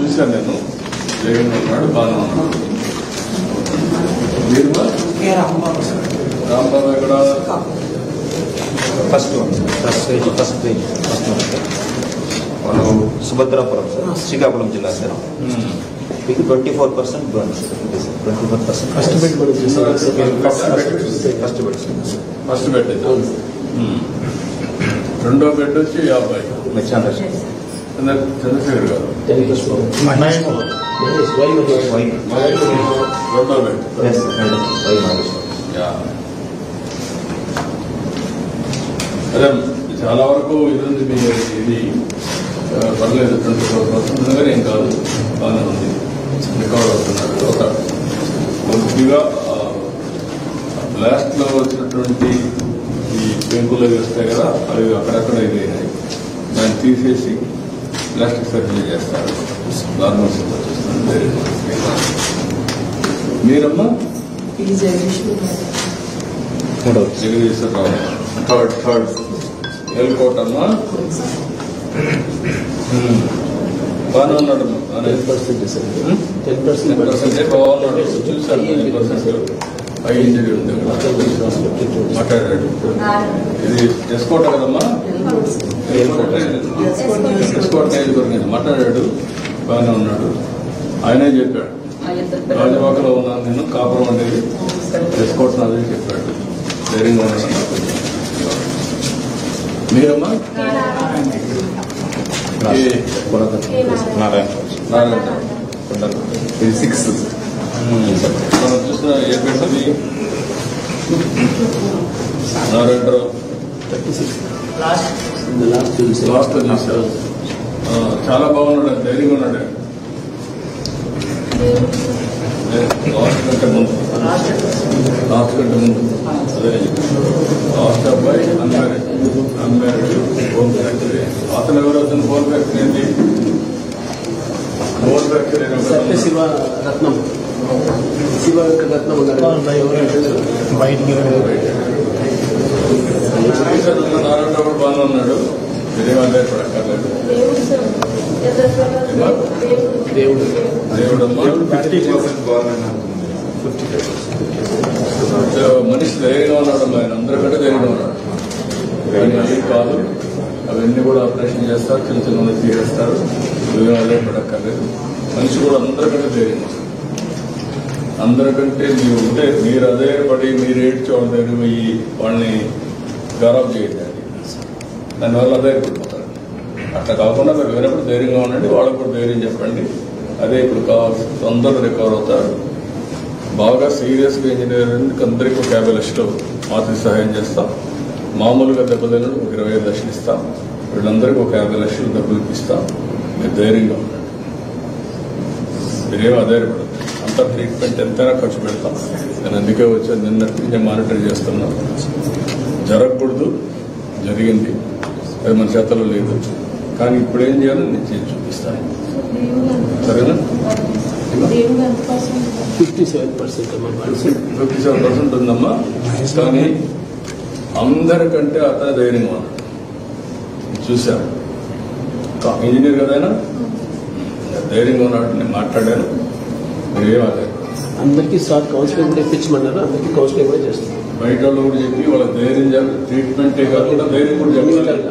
చూశాను నేను. జగన్ ఉన్నాడు, బాగానే ఉన్నాడు. మీరు రాంబాబు ఎక్కడ? ఫస్ట్ పేజ్ మనం సుభద్రాపురం సార్, శ్రీకాకుళం జిల్లా సార్. మీకు 24% బోనస్. 24% ఫస్ట్ బెడ్ రెండో బెడ్ వచ్చి 50. చంద్రశేఖర్ గారు రెండో బెడ్. అదే చాలా వరకు ఇది ఉంది. ఇది పర్లేదు, 24% కానీ ఏం కాదు, బాగానే ఉంది, రికవర్ అవుతున్నారు. ఒక కొద్దిగా బ్లాస్ట్ లో వచ్చినటువంటి ఈ పెంకులు అవి వస్తాయి కదా, అవి అక్కడక్కడ ఇదైనాయి. దాన్ని తీసేసి ప్లాస్టిక్ సర్జరీ చేస్తారు. నార్మల్ వచ్చేస్తుంది. మీరమ్మా జగదీశ్వరరావు థర్డ్ ఎల్కోట్ అమ్మా బాగానే ఉన్నాడమ్మా. 10% బాగున్నాడు. చూసాను 10% హై ఇంజరీ ఉంది మాట్లాడాడు. ఇది ఎస్కోట కదమ్మా, ఎస్కోట్ నియోజకవర్గం మాట్లాడాడు, బాగానే ఉన్నాడు. ఆయనే చెప్పాడు, రాజవాకలో ఉన్నాను నేను, కాపురం అనేది ఎస్కోట్ నాది చెప్పాడు. ధైర్యంగా ఉన్నాడు. మీరమ్మా నారాయణ ఇది 6. మనం చూసిన ఏ పెట్టది నారాయణరావు లాస్ట్ చూసారు. చాలా బాగున్నాడు, ధైర్యంగా ఉన్నాడు. లాస్ట్ కంటే ముందు అదే లాస్ట్ అబ్బాయి అన్మ్యారీడ్ హోమ్ ఫ్యాక్టరీ. అతను ఎవరు? అతను హోమ్ ఫ్యాక్టరీ ఏంటి? హోమ్ ఫ్యాక్టరీ శివరత్నం నారాయణరావు బాగానే ఉన్నాడు. మీరేమన్నా పడక్కర్లేదు. మనిషి ధైర్యంగా ఉన్నాడు. ఆయన అందరికంటే ధైర్యంగా ఉన్నాడు. కానీ కాదు, అవన్నీ కూడా ఆపరేషన్ చేస్తారు, చిన్న చిన్న తీసేస్తారు. అదే పడక్కర్లేదు. మనిషి కూడా అందరికంటే ధైర్యంగా, అందరికంటే మీరు ఉంటే మీరు అదే పడి మీరు ఏడ్చేవాళ్ళ దగ్గర పోయి వాళ్ళని గౌరవం చేయండి. దానివల్ల అదే పడిపోతారు. అట్లా కాకుండా మీరు వేరేప్పుడు ధైర్యంగా ఉండండి, వాళ్ళకు కూడా ధైర్యం చెప్పండి. అదే ఇప్పుడు కావాల్సి తొందరగా రికవర్ అవుతారు. బాగా సీరియస్గా ఇంజనీరింగ్ అందరికీ 50 లక్షలు ఆర్థిక సహాయం చేస్తాం. మామూలుగా దెబ్బతిన 25 లక్షలు ఇస్తాం. వీళ్ళందరికీ 50 లక్షలు డబ్బులు ఇస్తాం. మీరు ధైర్యంగా ఉండండి. మీరేమో అధైర్యపడదు. అంతా ట్రీట్మెంట్ ఎంతైనా ఖర్చు పెడతాం. నేను అందుకే వచ్చాను, నిన్నటి నుంచి మానిటర్ చేస్తున్నాను. జరగకూడదు, జరిగింది, అది మన చేతలో లేదు. కానీ ఇప్పుడు ఏం చేయాలో నేను చేసి చూపిస్తాను. సరేనా? 57% ఉందమ్మా. కానీ అందరికంటే అతను ధైర్యంగా ఉన్నాడు. చూశాను, ఇంజనీర్ కదైనా ధైర్యంగా ఉన్నాడు. నేను మాట్లాడాను. మీరేమదే అందరికీ స్టార్ట్ కౌన్సిలింగ్ కూడా ఇప్పించమన్నారు. అందరికీ కౌన్సిలింగ్ కూడా చేస్తాం. బయట వాళ్ళు కూడా చెప్పి వాళ్ళ ధైర్యం ట్రీట్మెంటే కాకుండా ధైర్యం కూడా చెప్పాలి.